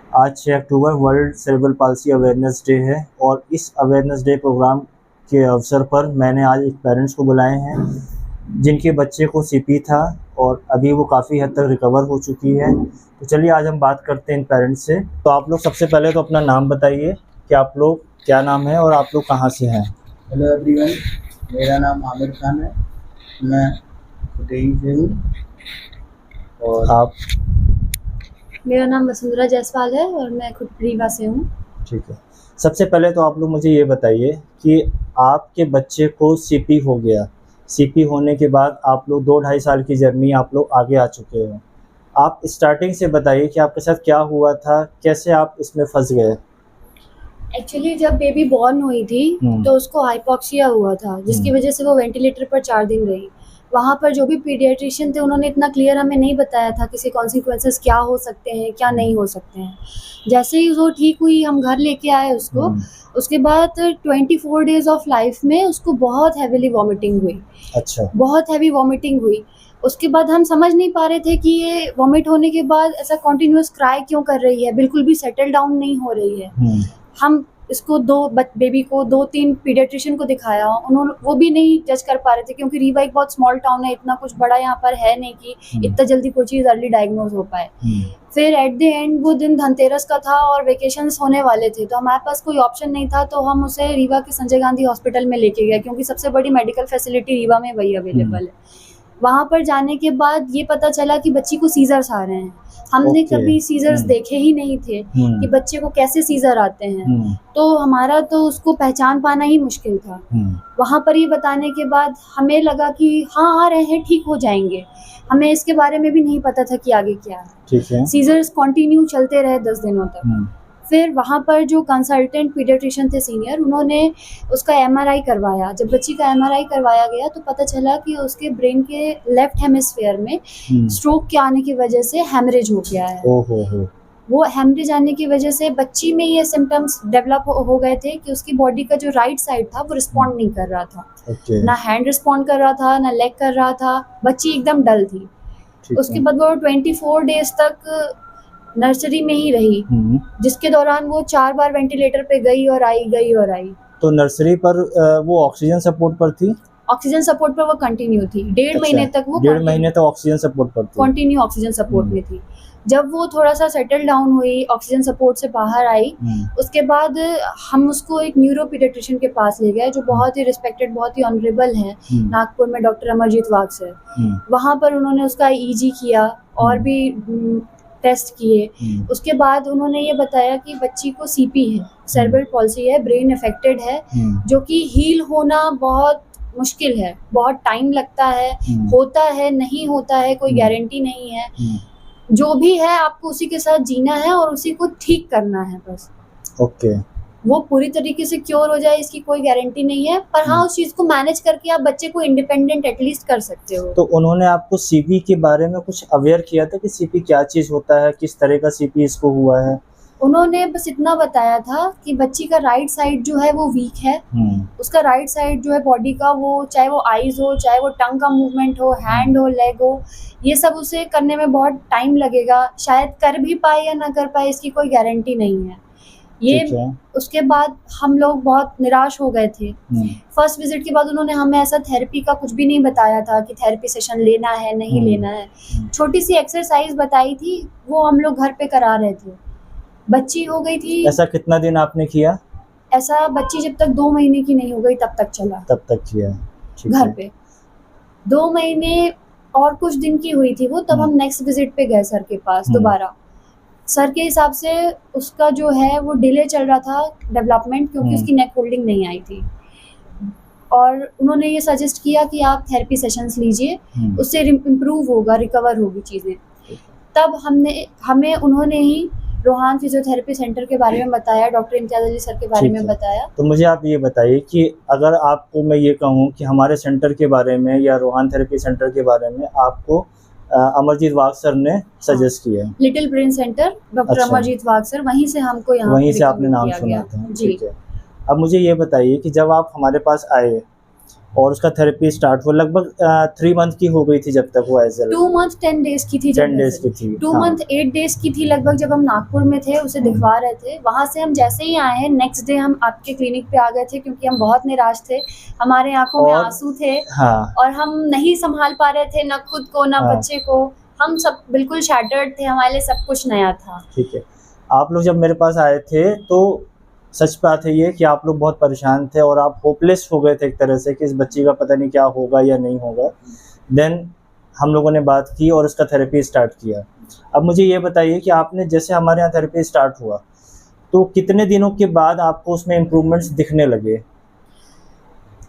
आज 6 अक्टूबर world cerebral palsy awareness day है और इस अवेयरनेस डे प्रोग्राम के अवसर पर मैंने आज एक पेरेंट्स को बुलाए हैं जिनके बच्चे को सीपी था और अभी वो काफ़ी हद तक रिकवर हो चुकी है। तो चलिए आज हम बात करते हैं इन पेरेंट्स से। तो आप लोग सबसे पहले तो अपना नाम बताइए कि आप लोग क्या नाम है और आप लोग कहाँ से हैं। हेलो एवरीवन, मेरा नाम आमिर खान है। मैं खुटेई से हूँ। और आप? मेरा नाम वसुंधरा जायसवाल है और मैं खुद रीवा से हूँ। ठीक है, सबसे पहले तो आप लोग मुझे ये बताइए कि आपके बच्चे को सीपी हो गया। सीपी होने के बाद आप लोग 2-2.5 साल की जर्नी आप लोग आगे आ चुके हो। आप स्टार्टिंग से बताइए कि आपके साथ क्या हुआ था, कैसे आप इसमें फंस गए। एक्चुअली जब बेबी बॉर्न हुई थी तो उसको हाइपोक्सिया हुआ था, जिसकी वजह से वो वेंटिलेटर पर 4 दिन रही। वहाँ पर जो भी पीडियाट्रिशियन थे उन्होंने इतना क्लियर हमें नहीं बताया था किसी कॉन्सिक्वेंसेस क्या हो सकते हैं क्या नहीं हो सकते हैं। जैसे ही वो ठीक हुई हम घर लेके आए उसको। उसके बाद 24 डेज ऑफ लाइफ में उसको बहुत हैवीली वॉमिटिंग हुई। अच्छा। बहुत हैवी वॉमिटिंग हुई। उसके बाद हम समझ नहीं पा रहे थे कि ये वॉमिट होने के बाद ऐसा कॉन्टिन्यूस क्राई क्यों कर रही है, बिल्कुल भी सेटल डाउन नहीं हो रही है। हम इसको बेबी को 2-3 पीडियाट्रिशियन को दिखाया, उन्होंने वो भी नहीं जज कर पा रहे थे क्योंकि रीवा एक बहुत स्मॉल टाउन है, इतना कुछ बड़ा यहाँ पर है नहीं कि इतना जल्दी कोई चीज़ अर्ली डायग्नोज हो पाए। फिर एट द एंड वो दिन धनतेरस का था और वेकेशंस होने वाले थे, तो हमारे पास कोई ऑप्शन नहीं था, तो हम उसे रीवा के संजय गांधी हॉस्पिटल में लेके गए क्योंकि सबसे बड़ी मेडिकल फैसिलिटी रीवा में वही अवेलेबल है। वहाँ पर जाने के बाद ये पता चला कि बच्ची को सीजर्स आ रहे हैं। हमने कभी सीजर्स देखे ही नहीं थे कि बच्चे को कैसे सीजर आते हैं। तो हमारा तो उसको पहचान पाना ही मुश्किल था। वहाँ पर ये बताने के बाद हमें लगा कि हाँ आ रहे हैं, ठीक हो जाएंगे। हमें इसके बारे में भी नहीं पता था कि आगे क्या है। सीजर्स कंटिन्यू चलते रहे 10 दिनों तक। फिर वहाँ पर जो कंसल्टेंट पीडियाट्रिशियन थे सीनियर, उन्होंने उसका एमआरआई करवाया। जब बच्ची का एमआरआई करवाया गया तो पता चला कि उसके ब्रेन के लेफ्ट हेमिस्फीयर में स्ट्रोक के आने की वजह से हैमरेज हो गया है। वो हैमरेज आने की वजह से बच्ची में ये सिम्टम्स डेवलप हो गए थे कि उसकी बॉडी का जो राइट साइड था वो रिस्पॉन्ड नहीं कर रहा था। ना हैंड रिस्पॉन्ड कर रहा था, ना लेग कर रहा था। बच्ची एकदम डल थी। उसके बाद वो 24 डेज तक नर्सरी में ही रही, जिसके दौरान वो 4 बार वेंटिलेटर पे गई और आई। तो नर्सरी पर वो ऑक्सीजन सपोर्ट पर थी? ऑक्सीजन सपोर्ट पर वो कंटिन्यू थी। 1.5 महीने तक वो 1.5 महीने तक ऑक्सीजन सपोर्ट पर थी, कंटिन्यू ऑक्सीजन सपोर्ट में थी। जब वो थोड़ा सा सेटल डाउन हुई, ऑक्सीजन सपोर्ट से बाहर आई, उसके बाद हम उसको एक न्यूरो पीडियाट्रिशियन के पास ले गए जो बहुत ही रिस्पेक्टेड, बहुत ही ऑनरेबल हैं, नागपुर में डॉक्टर अमरजीत वाघ सर। वहाँ पर उन्होंने उसका ईजी किया और भी टेस्ट किए। उसके बाद उन्होंने ये बताया कि बच्ची को सीपी है, सेरेब्रल पॉल्सी है, ब्रेन अफेक्टेड है, जो कि हील होना बहुत मुश्किल है, बहुत टाइम लगता है। होता है, नहीं होता है, कोई गारंटी नहीं है। जो भी है आपको उसी के साथ जीना है और उसी को ठीक करना है बस। वो पूरी तरीके से क्योर हो जाए इसकी कोई गारंटी नहीं है, पर हाँ उस चीज को मैनेज करके आप बच्चे को इंडिपेंडेंट एटलीस्ट कर सकते हो। तो उन्होंने आपको सीपी के बारे में कुछ अवेयर किया था कि सीपी क्या चीज होता है, किस तरह का सीपी इसको हुआ है? उन्होंने बस इतना बताया था कि बच्ची का राइट साइड जो है वो वीक है। उसका राइट साइड जो है बॉडी का, वो चाहे वो आईज हो, चाहे वो टंग का मूवमेंट हो, हैंड हो, लेग हो, ये सब उसे करने में बहुत टाइम लगेगा। शायद कर भी पाए या ना कर पाए, इसकी कोई गारंटी नहीं है। ये उसके बाद हम लोग बहुत निराश हो गए थे। फर्स्ट विजिट के बाद उन्होंने हमें ऐसा थेरेपी का कुछ भी नहीं बताया था कि थेरेपी सेशन लेना है नहीं लेना है। छोटी सी एक्सरसाइज बताई थी, वो हम लोग घर पे करा रहे थे। बच्ची हो गई थी। ऐसा कितना दिन आपने किया? ऐसा बच्ची जब तक 2 महीने की नहीं हो गई तब तक चला। तब तक किया घर पे। 2 महीने और कुछ दिन की हुई थी वो, तब हम नेक्स्ट विजिट पे गए सर के पास दोबारा। सर के हिसाब से उसका जो है वो डिले चल रहा था डेवलपमेंट, क्योंकि उसकी नेक होल्डिंग नहीं आई थी। और उन्होंने ये सजेस्ट किया कि आप थेरेपी सेशंस लीजिए, उससे इम्प्रूव होगा, रिकवर होगी चीज़ें। तब हमें उन्होंने ही रोहान फिजियोथेरेपी सेंटर के बारे में बताया, डॉक्टर इम्तियाज अली सर के बारे में बताया। तो मुझे आप ये बताइए कि अगर आपको मैं ये कहूँ कि हमारे सेंटर के बारे में या रोहान थेरेपी सेंटर के बारे में आपको अमरजीत वाघ सर ने सजेस्ट किया है। Little brain centre doctor Amarjeet Wagh sir, वहीं से हमको यहाँ वहीं से आपने नाम सुना था। ठीक है, अब मुझे ये बताइए कि जब आप हमारे पास आए और उसका थेरेपी स्टार्ट हुआ लगभग 3 मंथ की हो गई थी जब तक वो एजल 2 मंथ 10 डेज की थी 10 डेज की थी 2 मंथ 8 डेज की थी लगभग, जब हम नागपुर में थे उसे दिखवा रहे थे। वहाँ से हम जैसे ही आए हैं नेक्स्ट डे हम आपके क्लिनिक पे आ गए थे, क्योंकि हम बहुत निराश थे, हमारे आंखों में और- आंसू थे हाँ और हम नहीं संभाल पा रहे थे ना खुद को ना हाँ। बच्चे को। हम सब बिल्कुल शैटर्ड थे, हमारे लिए सब कुछ नया था। ठीक है। आप लोग जब मेरे पास आए थे तो सच बात है ये कि आप लोग बहुत परेशान थे और आप होपलेस हो गए थे एक तरह से कि इस बच्ची का पता नहीं क्या होगा या नहीं होगा। देन हम लोगों ने बात की और उसका थेरेपी स्टार्ट किया। अब मुझे ये बताइए कि आपने जैसे हमारे यहाँ थेरेपी स्टार्ट हुआ तो कितने दिनों के बाद आपको उसमें इम्प्रूवमेंट्स दिखने लगे?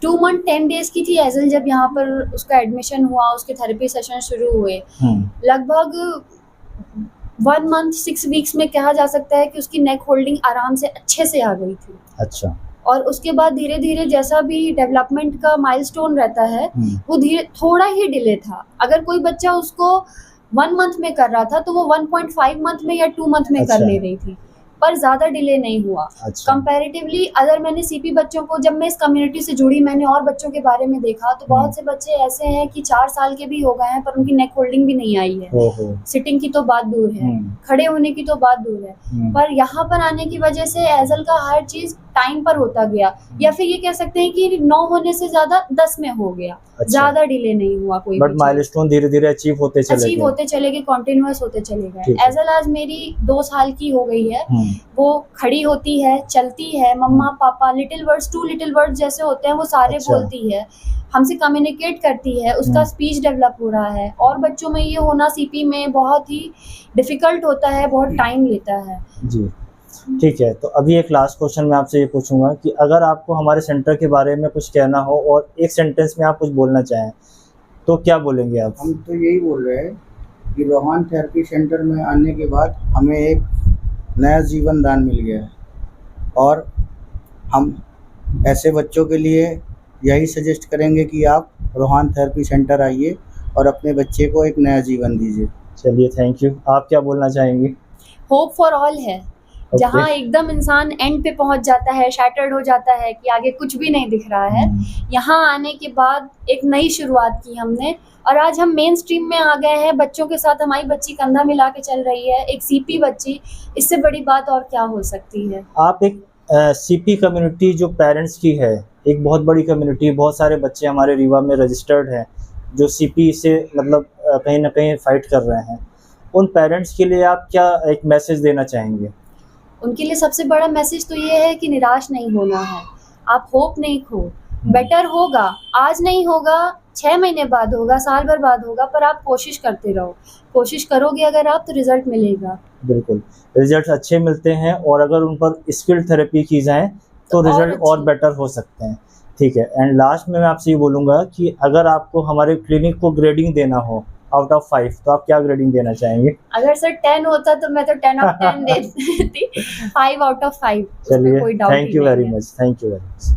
2 मंथ 10 डेज की थी एजल जब यहाँ पर उसका एडमिशन हुआ, उसके थेरेपी सेशन शुरू हुए। लगभग 1 मंथ 6 वीक्स में कहा जा सकता है कि उसकी नेक होल्डिंग आराम से अच्छे से आ गई थी। अच्छा। और उसके बाद धीरे धीरे जैसा भी डेवलपमेंट का माइलस्टोन रहता है वो धीरे थोड़ा ही डिले था। अगर कोई बच्चा उसको 1 मंथ में कर रहा था तो वो 1.5 मंथ में या 2 मंथ में कर अच्छा। ले रही थी, पर ज्यादा डिले नहीं हुआ। अच्छा। कंपैरेटिवली अगर मैंने सीपी बच्चों को, जब मैं इस कम्युनिटी से जुड़ी, मैंने और बच्चों के बारे में देखा तो बहुत से बच्चे ऐसे हैं कि 4 साल के भी हो गए हैं पर उनकी नेक होल्डिंग भी नहीं आई है। ओहो। सिटिंग की तो बात दूर है, खड़े होने की तो बात दूर है। पर यहाँ पर आने की वजह से एजल का हर चीज टाइम पर होता गया, या फिर ये कह सकते हैं कि 9 होने से ज्यादा 10 में हो गया। अच्छा। ज्यादा डिले नहीं हुआ कोई बट माइलस्टोन धीरे धीरे अचीव होते चले गए, कंटिन्यूअस होते चले गए। ठीक है। एजल आज मेरी 2 साल की हो गई है। वो खड़ी होती है, चलती है, मम्मा पापा, लिटिल वर्ड्स, 2 लिटिल वर्ड्स जैसे होते हैं वो सारे अच्छा। बोलती है, हमसे कम्युनिकेट करती है, उसका स्पीच डेवलप हो रहा है। और बच्चों में ये होना सीपी में बहुत ही डिफिकल्ट होता है, बहुत टाइम लेता है। जी ठीक है। तो अभी एक लास्ट क्वेश्चन मैं आपसे ये पूछूंगा कि अगर आपको हमारे सेंटर के बारे में कुछ कहना हो और एक सेंटेंस में आप कुछ बोलना चाहें तो क्या बोलेंगे आप? हम तो यही बोल रहे हैं कि रोहान थेरेपी सेंटर में आने के बाद हमें एक नया जीवन दान मिल गया है और हम ऐसे बच्चों के लिए यही सजेस्ट करेंगे कि आप रोहान थेरेपी सेंटर आइए और अपने बच्चे को एक नया जीवन दीजिए। चलिए थैंक यू। आप क्या बोलना चाहेंगे? होप फॉर ऑल है। जहाँ एकदम इंसान एंड पे पहुंच जाता है, शैटर्ड हो जाता है कि आगे कुछ भी नहीं दिख रहा है, यहाँ आने के बाद एक नई शुरुआत की हमने और आज हम मेन स्ट्रीम में आ गए हैं। बच्चों के साथ हमारी बच्ची कंधा मिला के चल रही है, एक सीपी बच्ची। इससे बड़ी बात और क्या हो सकती है? आप एक सीपी कम्युनिटी जो पेरेंट्स की है, एक बहुत बड़ी कम्युनिटी, बहुत सारे बच्चे हमारे रीवा में रजिस्टर्ड हैं जो सीपी से मतलब कहीं ना कहीं फाइट कर रहे हैं। उन पेरेंट्स के लिए आप क्या एक मैसेज देना चाहेंगे? उनके लिए सबसे बड़ा मैसेज तो ये है कि निराश नहीं होना है, आप होप नहीं खो। बेटर होगा, आज नहीं होगा, 6 महीने बाद होगा, साल भर बाद होगा, पर आप कोशिश करते रहो। कोशिश करोगे अगर आप तो रिजल्ट मिलेगा। बिल्कुल, रिजल्ट अच्छे मिलते हैं और अगर उन पर स्किल थेरेपी की जाए तो रिजल्ट और बेटर हो सकते हैं। ठीक है। एंड लास्ट में मैं आपसे ये बोलूँगा कि अगर आपको हमारे क्लिनिक को ग्रेडिंग देना हो आउट ऑफ 5 तो आप क्या ग्रेडिंग देना चाहेंगे? अगर सर 10 होता तो मैं तो 10 ऑफ 10 दे देती। 5 आउट ऑफ 5। चलिए, थैंक यू वेरी मच।